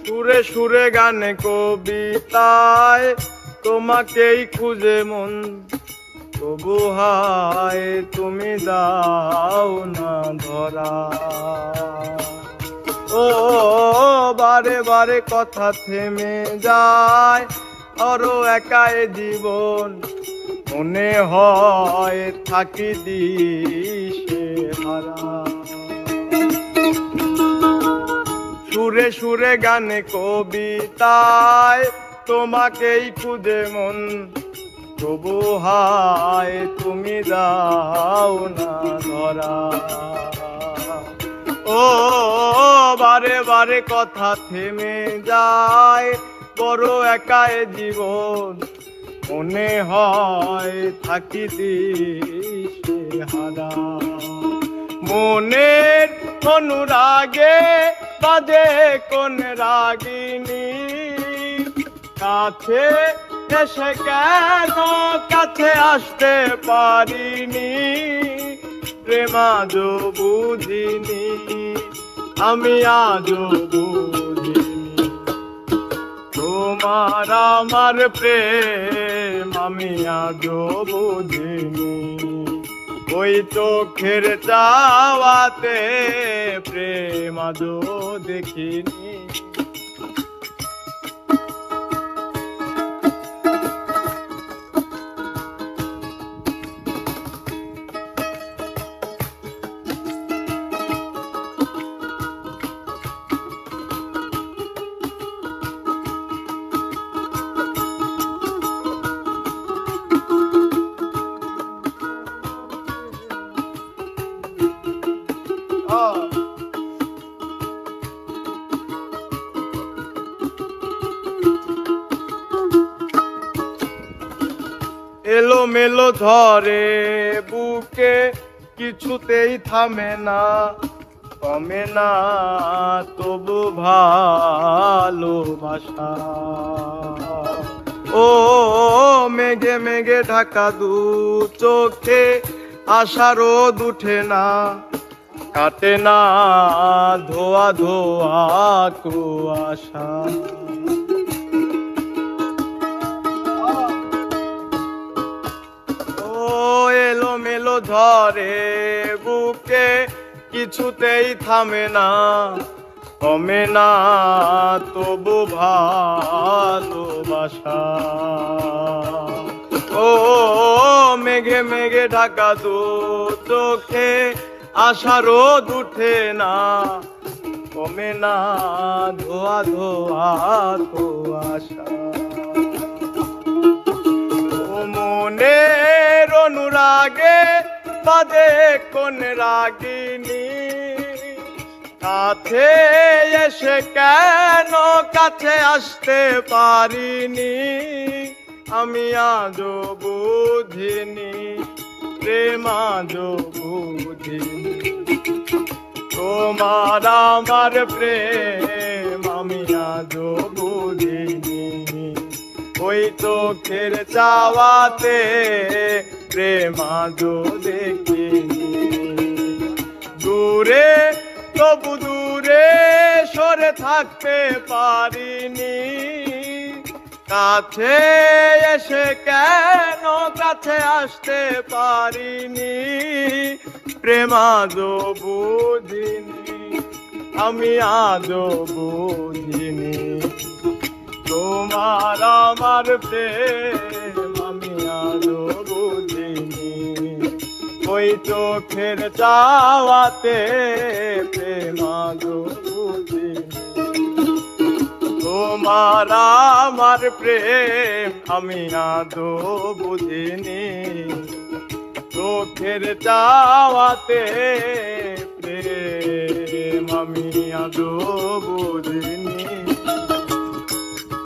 সুরে সুরে গানে কবিতায় তোমাকেই খুঁজে মন, তবু হায় তুমি দাও না ধরা। ও বারে বারে কথা থেমে যায়, আরো একাই জীবন মনে হয় থাকি দিশে হারা। সুরে সুরে গানে কবিতায় তোমাকেই খুঁজে মন, তবু হায় তুমি দাও না ধরা। ও বারে বারে কথা থেমে যায়, বড় একাই জীবন মনে হয় থাকি দিশে হারা। মনের অনুরাগে বাজে কোন রাগিনী, কাছে এসে কেন কাছে আসতে পারিনি। প্রেম আজও বুঝিনি, আমি আজও বুঝিনি। তোমার আমার প্রেম আমি আজও বুঝিনি। ওই চোখের চাওয়াতে প্রেম আজও দেখিনি। এলো মেলো ধরে বুকে, কিছুতেই থামে না কমে না তবু ভালোবাসা। ও মেঘে মেঘে ঢাকা দু চোখে, আশা রোদ উঠে না কাটে না ধোয়া ধোয়া কুয়াশা। এলো মেলো ধরে বুকে, কিছুতেই থামে না কমে না তবু ভালোবাসা। ও মেঘে মেঘে ঢাকা দু চোখে, আশা রোদ উঠে না কমে না ধোয়া ধোয়া কুয়াশা। মনের অনুরাগে বাজে কোন রাগিনী, কাছে এসে কেন কাছে আসতে পারিনি। আমি আজও বুঝিনি, প্রেম আজও বুঝিনি। তোমার আমার প্রেম আমি আজও বুঝিনি। ওই চোখের চাওয়াতে প্রেম আজও দেখিনি। দূরে তবু দূরে সরে থাকতে পারিনি, কাছে এসে কেন কাছে আসতে পারিনি। প্রেম আজও বুঝিনি, আমি আজও বুঝিনি। তোমার আমার প্রেম আমি আজও বুঝিনি। ওই চোখের চাওয়াতে প্রেম আজও বুঝিনি। তোমার আমার প্রেম আমি আজও বুঝিনি। চোখের চাওয়াতে প্রেম আমি আজও বুঝিনি।